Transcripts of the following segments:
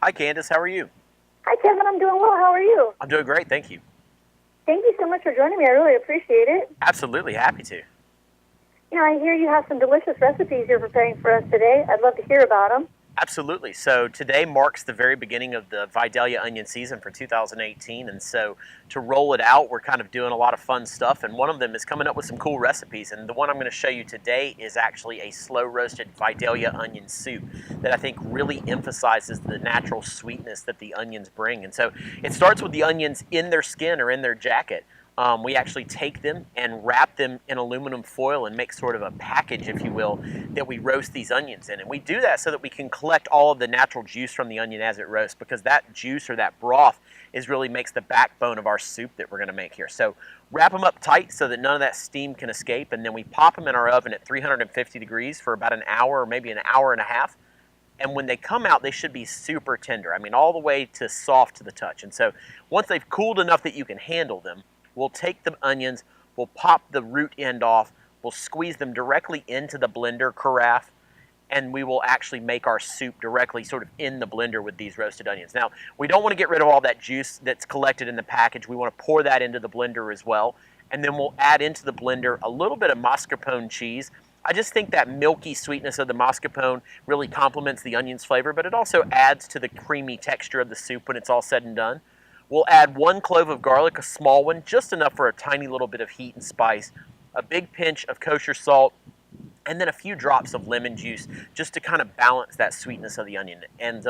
Hi, Candace. How are you? Hi, Kevin. I'm doing well. How are you? I'm doing great. Thank you. Thank you so much for joining me. I really appreciate it. Absolutely. Happy to. I hear you have some delicious recipes you're preparing for us today. I'd love to hear about them. Absolutely. So today marks the very beginning of the Vidalia onion season for 2018. And so to roll it out, we're kind of doing a lot of fun stuff. And one of them is coming up with some cool recipes. And the one I'm going to show you today is actually a slow roasted Vidalia onion soup that I think really emphasizes the natural sweetness that the onions bring. And so it starts with the onions in their skin or in their jacket. We actually take them and wrap them in aluminum foil and make sort of a package, if you will, that we roast these onions in. And we do that so that we can collect all of the natural juice from the onion as it roasts, because that juice or that broth really makes the backbone of our soup that we're going to make here. So wrap them up tight so that none of that steam can escape, and then we pop them in our oven at 350 degrees for about an hour or maybe an hour and a half. And when they come out, they should be super tender. I mean, all the way to soft to the touch. And so once they've cooled enough that you can handle them, we'll take the onions, we'll pop the root end off, we'll squeeze them directly into the blender carafe, and we will actually make our soup directly sort of in the blender with these roasted onions. Now, we don't want to get rid of all that juice that's collected in the package. We want to pour that into the blender as well, and then we'll add into the blender a little bit of mascarpone cheese. I just think that milky sweetness of the mascarpone really complements the onion's flavor, but it also adds to the creamy texture of the soup when it's all said and done. We'll add 1 clove of garlic, a small one, just enough for a tiny little bit of heat and spice, a big pinch of kosher salt, and then a few drops of lemon juice just to kind of balance that sweetness of the onion. And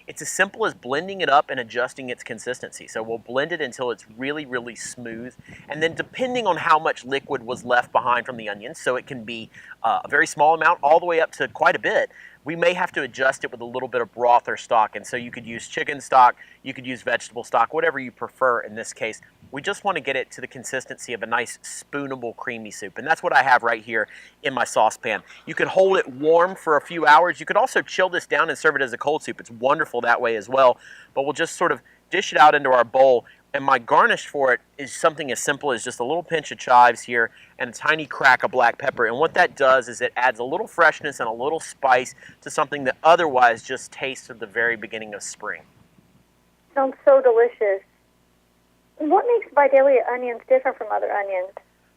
it's as simple as blending it up and adjusting its consistency. So we'll blend it until it's really, really smooth. And then depending on how much liquid was left behind from the onions, so it can be a very small amount all the way up to quite a bit, we may have to adjust it with a little bit of broth or stock. And so you could use chicken stock, you could use vegetable stock, whatever you prefer in this case. We just want to get it to the consistency of a nice spoonable creamy soup. And that's what I have right here in my saucepan. You can hold it warm for a few hours. You could also chill this down and serve it as a cold soup. It's wonderful that way as well. But we'll just sort of dish it out into our bowl. And my garnish for it is something as simple as just a little pinch of chives here and a tiny crack of black pepper. And what that does is it adds a little freshness and a little spice to something that otherwise just tastes of the very beginning of spring. Sounds so delicious. What makes Vidalia onions different from other onions?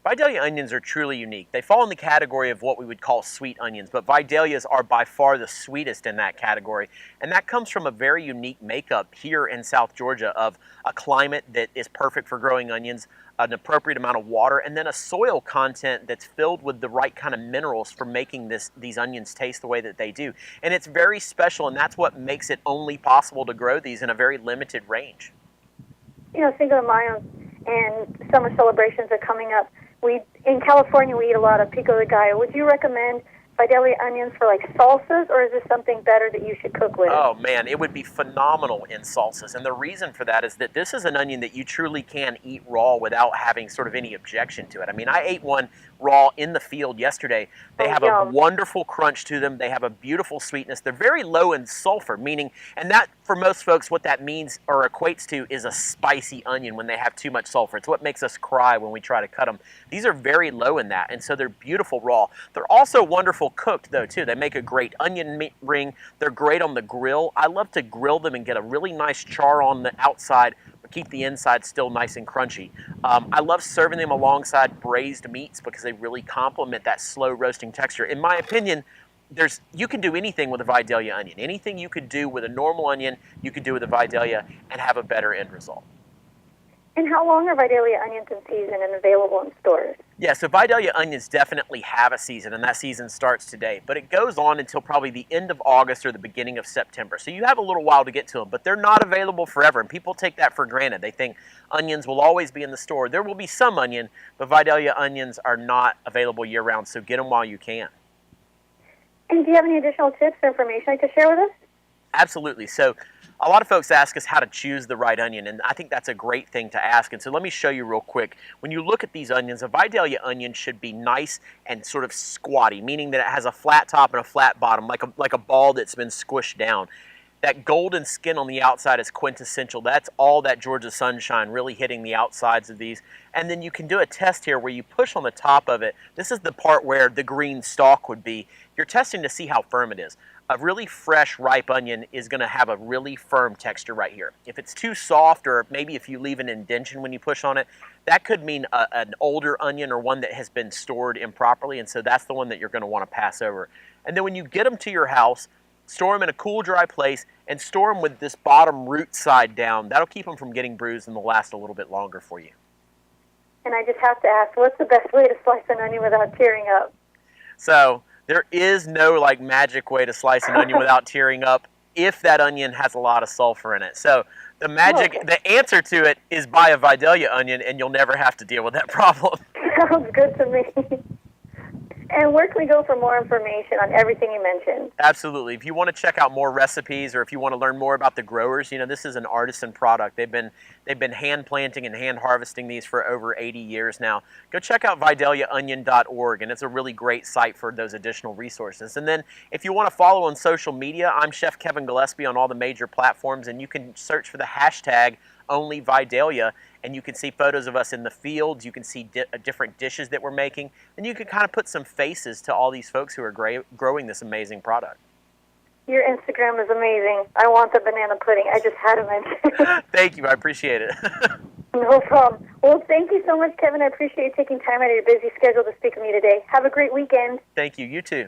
Vidalia onions are truly unique. They fall in the category of what we would call sweet onions, but Vidalias are by far the sweetest in that category. And that comes from a very unique makeup here in South Georgia of a climate that is perfect for growing onions, an appropriate amount of water, and then a soil content that's filled with the right kind of minerals for making these onions taste the way that they do. And it's very special, and that's what makes it only possible to grow these in a very limited range. Cinco de Mayo and summer celebrations are coming up. In California, we eat a lot of pico de gallo. Would you recommend Vidalia onions for like salsas, or is there something better that you should cook with? Oh man, it would be phenomenal in salsas. And the reason for that is that this is an onion that you truly can eat raw without having sort of any objection to it. I mean, I ate one raw in the field yesterday. They have a wonderful crunch to them. They have a beautiful sweetness. They're very low in sulfur, meaning, and that for most folks, what that means or equates to is a spicy onion when they have too much sulfur. It's what makes us cry when we try to cut them. These are very low in that, and so they're beautiful raw. They're also wonderful cooked though too. They make a great onion ring. They're great on the grill. I love to grill them and get a really nice char on the outside, but keep the inside still nice and crunchy. I love serving them alongside braised meats because they really complement that slow roasting texture. In my opinion, you can do anything with a Vidalia onion. Anything you could do with a normal onion, you could do with a Vidalia and have a better end result. And how long are Vidalia onions in season and available in stores? Yeah, so Vidalia onions definitely have a season, and that season starts today. But it goes on until probably the end of August or the beginning of September. So you have a little while to get to them, but they're not available forever, and people take that for granted. They think onions will always be in the store. There will be some onion, but Vidalia onions are not available year-round, so get them while you can. And do you have any additional tips or information you'd like to share with us? Absolutely. So a lot of folks ask us how to choose the right onion, and I think that's a great thing to ask. And so let me show you real quick. When you look at these onions, a Vidalia onion should be nice and sort of squatty, meaning that it has a flat top and a flat bottom, like a ball that's been squished down. That golden skin on the outside is quintessential. That's all that Georgia sunshine really hitting the outsides of these. And then you can do a test here where you push on the top of it. This is the part where the green stalk would be. You're testing to see how firm it is. A really fresh, ripe onion is going to have a really firm texture right here. If it's too soft, or maybe if you leave an indentation when you push on it, that could mean an older onion or one that has been stored improperly, and so that's the one that you're going to want to pass over. And then when you get them to your house, store them in a cool, dry place, and store them with this bottom root side down. That'll keep them from getting bruised, and they'll last a little bit longer for you. And I just have to ask, what's the best way to slice an onion without tearing up? So there is no like magic way to slice an onion without tearing up if that onion has a lot of sulfur in it. So the answer to it is buy a Vidalia onion, and you'll never have to deal with that problem. Sounds good to me. And where can we go for more information on everything you mentioned? Absolutely. If you want to check out more recipes, or if you want to learn more about the growers, this is an artisan product. They've been hand planting and hand harvesting these for over 80 years now. Go check out vidaliaonion.org, and it's a really great site for those additional resources. And then if you want to follow on social media, I'm Chef Kevin Gillespie on all the major platforms, and you can search for the hashtag #OnlyVidalia, and you can see photos of us in the fields. You can see different dishes that we're making, and you can kind of put some faces to all these folks who are growing this amazing product. Your Instagram is amazing. I want the banana pudding. I just had to mention. Thank you. I appreciate it. No problem. Well, thank you so much, Kevin. I appreciate you taking time out of your busy schedule to speak with me today. Have a great weekend. Thank you. You too.